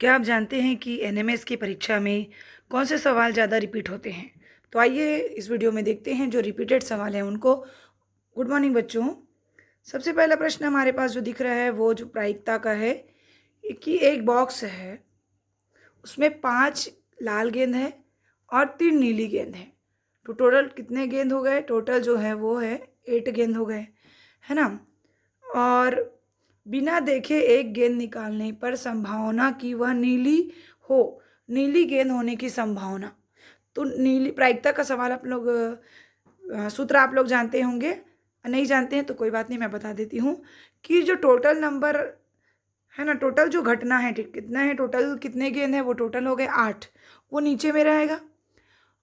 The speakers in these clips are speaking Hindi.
क्या आप जानते हैं कि एनएमएस की परीक्षा में कौन से सवाल ज़्यादा रिपीट होते हैं? तो आइए इस वीडियो में देखते हैं जो रिपीटेड सवाल हैं उनको। गुड मॉर्निंग बच्चों। सबसे पहला प्रश्न हमारे पास जो दिख रहा है वो जो प्रायिकता का है कि एक बॉक्स है, उसमें 5 लाल गेंद है और 3 नीली गेंद है। तो टोटल कितने गेंद हो गए? टोटल जो है वो है 8 गेंद हो गए, है ना? और बिना देखे एक गेंद निकालने पर संभावना कि वह नीली हो, नीली गेंद होने की संभावना। तो नीली प्रायिकता का सवाल आप लोग सूत्र आप लोग जानते होंगे, नहीं जानते हैं तो कोई बात नहीं, मैं बता देती हूँ कि जो टोटल नंबर है ना, टोटल जो घटना है, कितना है टोटल, कितने गेंद है, वो टोटल हो गए 8, वो नीचे में रहेगा।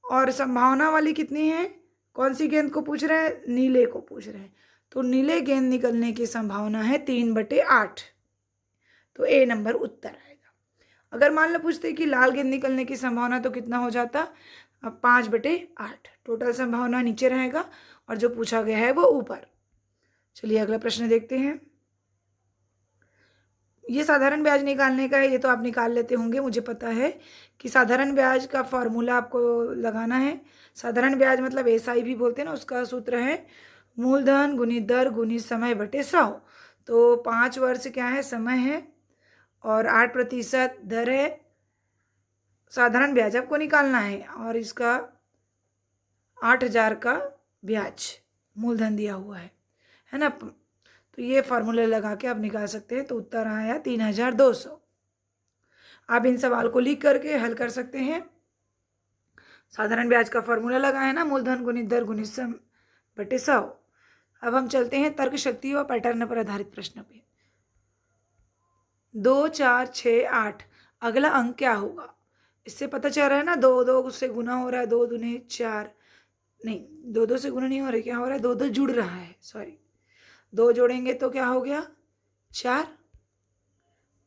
और संभावना वाली कितनी है? कौन सी गेंद को पूछ रहे हैं? नीले को पूछ रहे हैं। तो नीले गेंद निकलने की संभावना है 3/8। तो ए नंबर उत्तर आएगा। अगर मान लो पूछते कि लाल गेंद निकलने की संभावना, तो कितना हो जाता? 5/8। टोटल संभावना नीचे रहेगा और जो पूछा गया है वो ऊपर। चलिए अगला प्रश्न देखते हैं। ये साधारण ब्याज निकालने का है, ये तो आप निकाल लेते होंगे, मुझे पता है कि साधारण ब्याज का फॉर्मूला आपको लगाना है। साधारण ब्याज मतलब एसआई भी बोलते हैं ना, उसका सूत्र है मूलधन गुणित दर गुणित समय बटे 100। तो 5 वर्ष क्या है? समय है, और 8% दर है। साधारण ब्याज आपको निकालना है और इसका 8,000 का ब्याज मूलधन दिया हुआ है ना? तो ये फार्मूला लगा के आप निकाल सकते हैं। तो उत्तर आया 3,200। आप इन सवाल को लिख करके हल कर सकते हैं। साधारण ब्याज का फॉर्मूला लगा है ना, मूलधन गुणित दर गुणित समय बटे 100। अब हम चलते हैं तर्क शक्ति व पैटर्न पर आधारित प्रश्न पे। 2, 4, 6, 8, अगला अंक क्या होगा? इससे पता चल रहा है ना, 2 2 से गुना हो रहा है, 2 दूने 4, नहीं 2 2 से गुना नहीं हो रहा है, क्या हो रहा है? 2 2 जुड़ रहा है, सॉरी। 2 जोड़ेंगे तो क्या हो गया? 4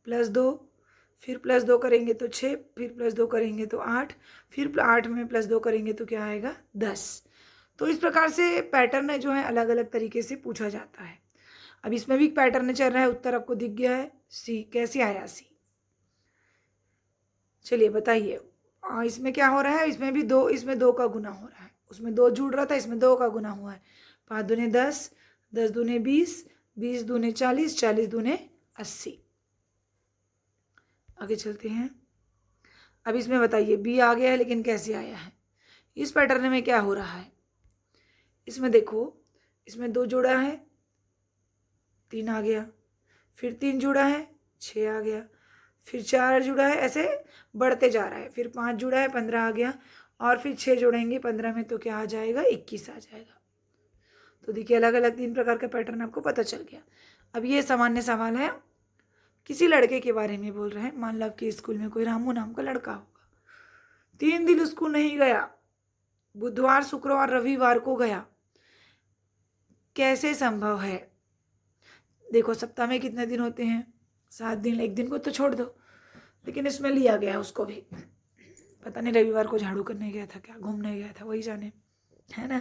प्लस 2, फिर प्लस 2 करेंगे तो 6, फिर प्लस 2 करेंगे तो 8, फिर 8 में प्लस 2 करेंगे तो क्या आएगा? 10। तो इस प्रकार से पैटर्न जो है अलग अलग तरीके से पूछा जाता है। अब इसमें भी पैटर्न चल रहा है, उत्तर आपको दिख गया है। सी कैसे आया? सी, चलिए बताइए। इसमें क्या हो रहा है? इसमें भी 2, इसमें 2 का गुना हो रहा है, उसमें 2 जुड़ रहा था, इसमें 2 का गुना हुआ है। 5 दूने 10, 10 दूने 20, 20 दूने 40, 40 दूने 80। आगे चलते हैं। अब इसमें बताइए, बी आ गया है लेकिन कैसे आया है? इस पैटर्न में क्या हो रहा है? इसमें देखो, इसमें 2 जुड़ा है, 3 आ गया, फिर 3 जुड़ा है, 6 आ गया, फिर 4 जुड़ा है, ऐसे बढ़ते जा रहा है, फिर 5 जुड़ा है, 15 आ गया, और फिर 6 जोड़ेंगे 15 में तो क्या आ जाएगा? 21 आ जाएगा। तो देखिए अलग अलग 3 प्रकार का पैटर्न आपको पता चल गया। अब ये सामान्य सवाल है, किसी लड़के के बारे में बोल रहे हैं। मान लो आपके स्कूल में कोई रामू नाम का लड़का होगा, 3 दिन स्कूल नहीं गया, बुधवार शुक्रवार रविवार को गया। कैसे संभव है? देखो सप्ताह में कितने दिन होते हैं? 7 दिन, एक दिन को तो छोड़ दो, लेकिन इसमें लिया गया उसको भी। पता नहीं रविवार को झाड़ू करने गया था, क्या घूमने गया था, वही जाने, है ना?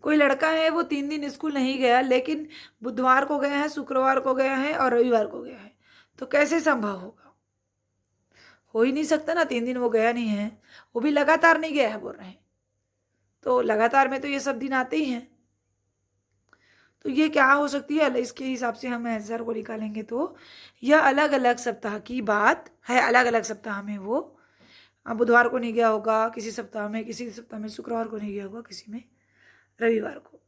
कोई लड़का है वो 3 दिन स्कूल नहीं गया, लेकिन बुधवार को गया है, शुक्रवार को गया है और रविवार को गया है। तो कैसे संभव होगा? हो ही नहीं सकता ना, 3 दिन वो गया नहीं है, वो भी लगातार नहीं गया है बोल रहे हैं। तो लगातार में तो ये सब दिन आते ही हैं। तो ये क्या हो सकती है? इसके हिसाब से हम आंसर को निकालेंगे तो यह अलग अलग सप्ताह की बात है। अलग अलग सप्ताह में वो बुधवार को नहीं गया होगा, किसी सप्ताह में, किसी सप्ताह में शुक्रवार को नहीं गया होगा, किसी में रविवार को।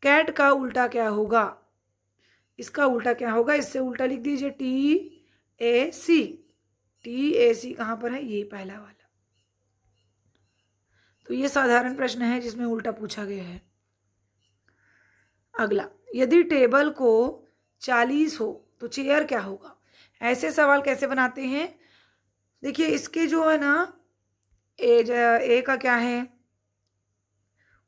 कैट का उल्टा क्या होगा? इसका उल्टा क्या होगा? इससे उल्टा लिख दीजिए TAC। TAC कहाँ पर है? ये पहला वाला। तो ये साधारण प्रश्न है जिसमें उल्टा पूछा गया है। अगला, यदि टेबल को 40 हो तो चेयर क्या होगा? ऐसे सवाल कैसे बनाते हैं? देखिए इसके जो है ना, ए का क्या है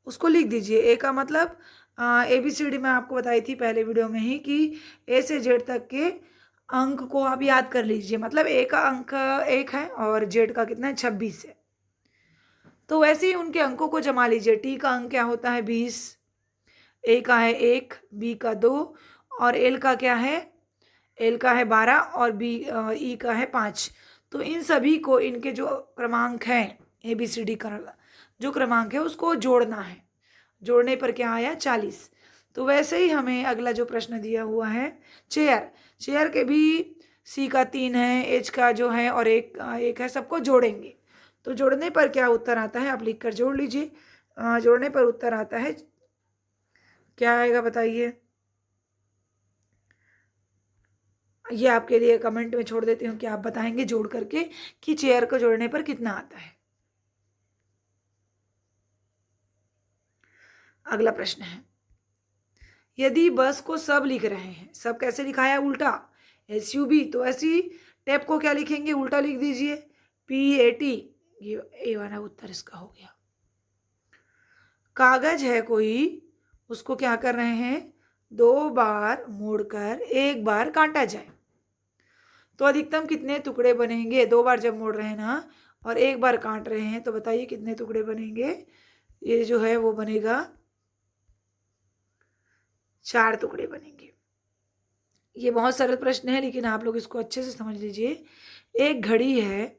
उसको लिख दीजिए। ए का मतलब ABCD में आपको बताई थी पहले वीडियो में ही कि A से Z तक के अंक को आप याद कर लीजिए। मतलब ए का अंक 1 है और जेड का कितना है? 26 है। तो वैसे ही उनके अंकों को जमा लीजिए। टी का अंक क्या होता है? 20। ए का है 1, बी का 2 और एल का क्या है? एल का है 12 और बी ई का है 5। तो इन सभी को इनके जो क्रमांक हैं ABCD का जो क्रमांक है उसको जोड़ना है। जोड़ने पर क्या आया 40। तो वैसे ही हमें अगला जो प्रश्न दिया हुआ है चेयर, चेयर के भी C का 3 है, H का जो है और एक है, सबको जोड़ेंगे। तो जोड़ने पर क्या उत्तर आता है आप लिख कर जोड़ लीजिए। जोड़ने पर उत्तर आता है क्या आएगा बताइए। ये आपके लिए कमेंट में छोड़ देती हूँ कि आप बताएंगे जोड़ करके कि चेयर को जोड़ने पर कितना आता है। अगला प्रश्न है, यदि बस को सब लिख रहे हैं, सब कैसे लिखाया उल्टा, SUB, तो ऐसी टैप को क्या लिखेंगे उल्टा लिख दीजिए PAT। ये ए वाला उत्तर इसका हो गया। कागज है कोई, उसको क्या कर रहे हैं 2 बार मोड़कर 1 बार काटा जाए तो अधिकतम कितने टुकड़े बनेंगे। 2 बार जब मोड़ रहे हैं ना और 1 बार काट रहे हैं तो बताइए कितने टुकड़े बनेंगे। ये जो है वो बनेगा 4 टुकड़े बनेंगे। ये बहुत सरल प्रश्न है लेकिन आप लोग इसको अच्छे से समझ लीजिए। एक घड़ी है,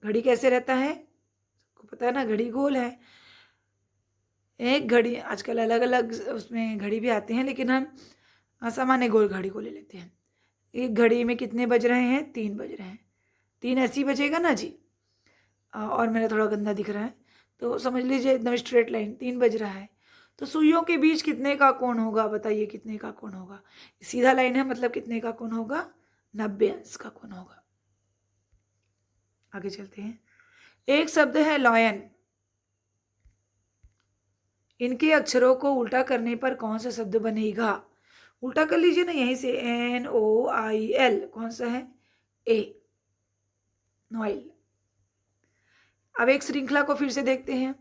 घड़ी कैसे रहता है आपको पता है ना, घड़ी गोल है। एक घड़ी, आजकल अलग अलग उसमें घड़ी भी आते हैं लेकिन हम सामान्य गोल घड़ी को ले लेते हैं। एक घड़ी में कितने बज रहे हैं 3 बज रहे हैं। 3 ऐसे ही बजेगा ना जी। और मेरा थोड़ा गंदा दिख रहा है तो समझ लीजिए एकदम स्ट्रेट लाइन 3 बज रहा है। तो सुइयों के बीच कितने का कोण होगा बताइए, कितने का कोण होगा। सीधा लाइन है मतलब कितने का कोण होगा 90 अंश का कोण होगा। आगे चलते हैं। एक शब्द है लॉयन, इनके अक्षरों को उल्टा करने पर कौन सा शब्द बनेगा। उल्टा कर लीजिए ना यहीं से NOIL, कौन सा है A, नॉइल। अब एक श्रृंखला को फिर से देखते हैं।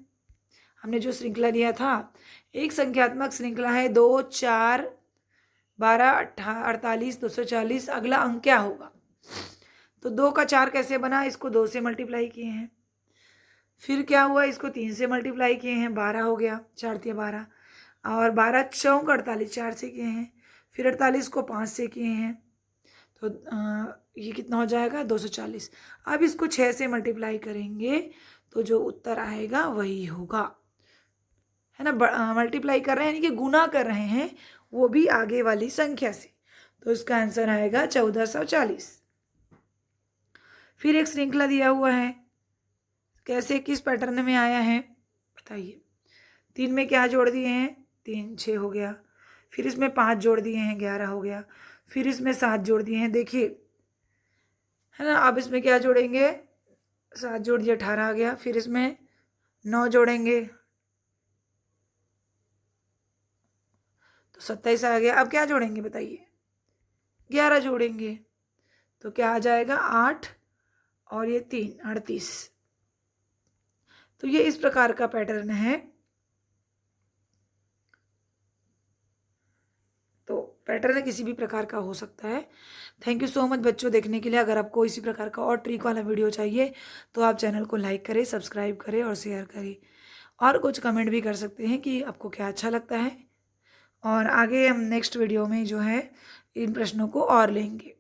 हमने जो श्रृंखला लिया था एक संख्यात्मक श्रृंखला है 2 4 12 48 240। अगला अंक क्या होगा। तो 2 का 4 कैसे बना, इसको 2 से मल्टीप्लाई किए हैं। फिर क्या हुआ, इसको 3 से मल्टीप्लाई किए हैं 12 हो गया, 4 तिया 12। और 12 चौक 48, 4 से किए हैं। फिर 48 को 5 से किए हैं तो ये कितना हो जाएगा 240। अब इसको 6 से मल्टीप्लाई करेंगे तो जो उत्तर आएगा वही होगा, है ना। मल्टीप्लाई कर रहे हैं यानी कि गुना कर रहे हैं वो भी आगे वाली संख्या से। तो इसका आंसर आएगा 1440। फिर एक श्रृंखला दिया हुआ है, कैसे किस पैटर्न में आया है बताइए। 3 में क्या जोड़ दिए हैं 3 6 हो गया। फिर इसमें 5 जोड़ दिए हैं 11 हो गया। फिर इसमें 7 जोड़ दिए हैं देखिए, है ना। अब इसमें क्या जोड़ेंगे 7 जोड़ दिए 18 आ गया। फिर इसमें 9 जोड़ेंगे तो 27 आ गया। अब क्या जोड़ेंगे बताइए 11 जोड़ेंगे तो क्या आ जाएगा 8 और ये 3 38। तो ये इस प्रकार का पैटर्न है। तो पैटर्न किसी भी प्रकार का हो सकता है। थैंक यू सो मच बच्चों देखने के लिए। अगर आपको इसी प्रकार का और ट्रिक वाला वीडियो चाहिए तो आप चैनल को लाइक करें, सब्सक्राइब करें और शेयर करें। और कुछ कमेंट भी कर सकते हैं कि आपको क्या अच्छा लगता है। और आगे हम नेक्स्ट वीडियो में जो है इन प्रश्नों को और लेंगे।